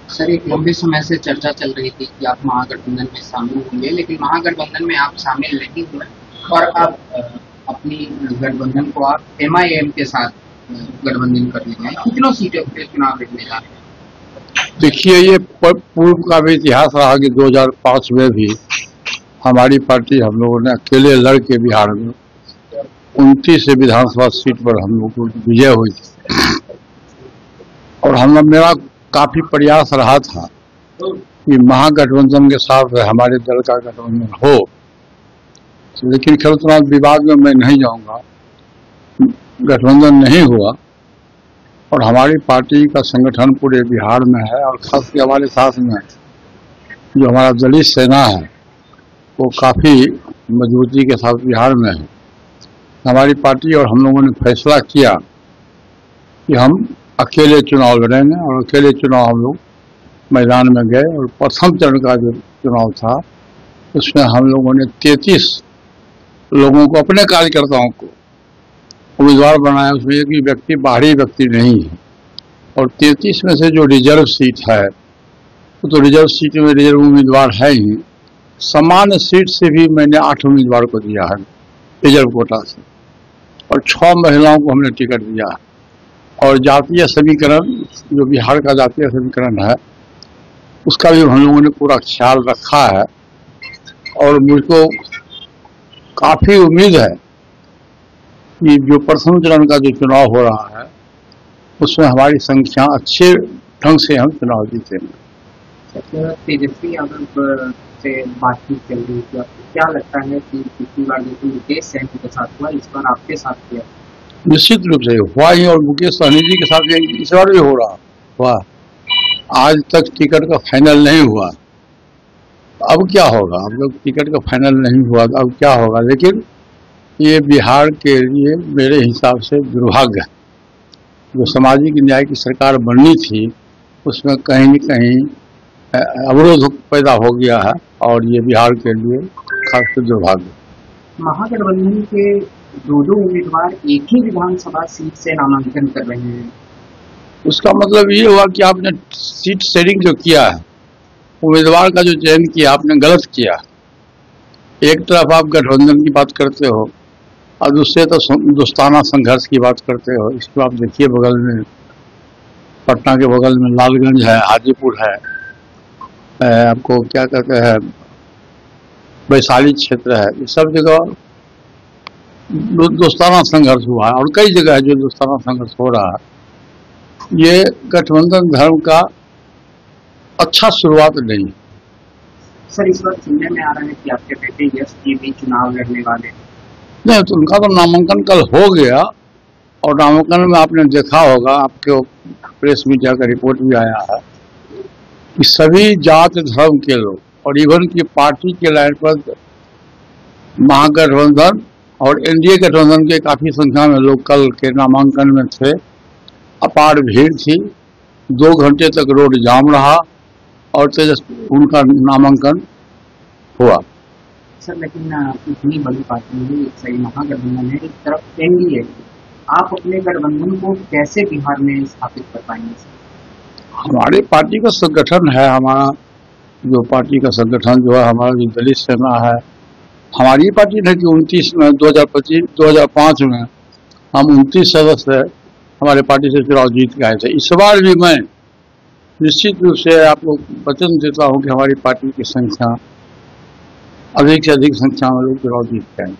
Sir, एक लंबे समय से चर्चा चल रही थी कि आप महागठबंधन में शामिल होंगे, लेकिन महागठबंधन में आप शामिल नहीं हुए और आप अपनी गठबंधन को आप एमआईएम के साथ गठबंधन कर लेंगे। कितनों सीटों पे चुनाव लड़ने जा रहे हैं? देखिए, ये पूर्व का भी इतिहास रहा कि 2005 में भी हमारी पार्टी, हम लोगों ने अकेले लड़ के बिहार में 29 विधानसभा सीट पर हम लोग को विजय हुई थी। और मेरा काफी प्रयास रहा था कि महागठबंधन के साथ हमारे दल का गठबंधन हो, लेकिन खैर उतना विवाद में मैं नहीं जाऊंगा। गठबंधन नहीं हुआ और हमारी पार्टी का संगठन पूरे बिहार में है, और खासकर हमारे साथ में जो हमारा दलित सेना है वो काफी मजबूती के साथ बिहार में है। हमारी पार्टी और हम लोगों ने फैसला किया कि हम अकेले चुनाव लड़ेंगे, और अकेले चुनाव हम लोग मैदान में गए। और प्रथम चरण का जो चुनाव था उसमें हम लोगों ने 33 लोगों को, अपने कार्यकर्ताओं को उम्मीदवार बनाया। उसमें एक भी व्यक्ति बाहरी व्यक्ति नहीं है। और 33 में से जो रिजर्व सीट है वो तो रिजर्व सीट में रिजर्व उम्मीदवार है ही, सामान्य सीट से भी मैंने 8 उम्मीदवार को दिया है रिजर्व कोटा से, और 6 महिलाओं को हमने टिकट दिया है। और जातीय समीकरण, जो बिहार का जातीय समीकरण है, उसका भी हम लोगों ने पूरा ख्याल रखा है। और मुझको काफी उम्मीद है कि जो प्रथम चरण का जो चुनाव हो रहा है उसमें हमारी संख्या अच्छे ढंग से हम चुनाव जीतेंगे। तेजस्वी यादव से बातचीत चल रही थी, आपको क्या लगता है कि पिछली बार जैसे मुकेश सहनी के साथ हुआ, इस बार आपके साथ किया? निश्चित रूप से हुआ ही, और मुकेश सहनी जी के साथ इस बार भी हो रहा हुआ। आज तक टिकट का फाइनल नहीं हुआ, अब क्या होगा? अब लोग टिकट का फाइनल नहीं हुआ तो अब क्या होगा? लेकिन ये बिहार के लिए मेरे हिसाब से दुर्भाग्य है। जो सामाजिक न्याय की सरकार बननी थी उसमें कहीं न कहीं अवरोध पैदा हो गया है, और ये बिहार के लिए खासकर दुर्भाग्य। महागठबंधन के दो उम्मीदवार एक ही विधानसभा सीट से नामांकन कर रहे हैं। उसका मतलब ये हुआ कि आपने सीट शेयरिंग जो किया है, उम्मीदवार का जो चयन किया, आपने गलत किया। एक तरफ आप गठबंधन की बात करते हो और दूसरे तो दोस्ताना संघर्ष की बात करते हो। इसको आप देखिए, बगल में पटना के बगल में लालगंज है, हाजीपुर है, आपको क्या कहते हैं, वैशाली क्षेत्र है। ये सब जगह दोस्ताना संघर्ष हुआ है, और कई जगह है जो दोस्ताना संघर्ष हो रहा है। ये गठबंधन धर्म का अच्छा शुरुआत नहीं। सर, इस वक्त सुनने में आ रहा है कि आपके बेटे यश जी भी चुनाव लड़ने वाले नहीं, तो उनका तो नामांकन कल हो गया, और नामांकन में आपने देखा होगा, आपके प्रेस मीडिया का रिपोर्ट भी आया है कि सभी जात धर्म के लोग, और इवन की पार्टी के लाइन पर महागठबंधन और एनडीए गठबंधन के काफी संख्या में लोग कल के नामांकन में थे। अपार भीड़ थी, 2 घंटे तक रोड जाम रहा, और उनका नामांकन हुआ। सर, लेकिन इतनी बड़ी पार्टी है, एक सही महागठबंधन है, एक तरफ एनडीए, आप अपने गठबंधन को कैसे बिहार में स्थापित कर पाएंगे? हमारी पार्टी का संगठन है, हमारा जो पार्टी का संगठन जो है, हमारा जो दलित सेना है, हमारी पार्टी ने कि 2005 में हम 29 सदस्य हमारे पार्टी से चुनाव जीत के आए थे। इस बार भी मैं निश्चित रूप से आपको वचन देता हूं कि हमारी पार्टी की संख्या अधिक से अधिक संख्या में लोग चुनाव जीत के आए।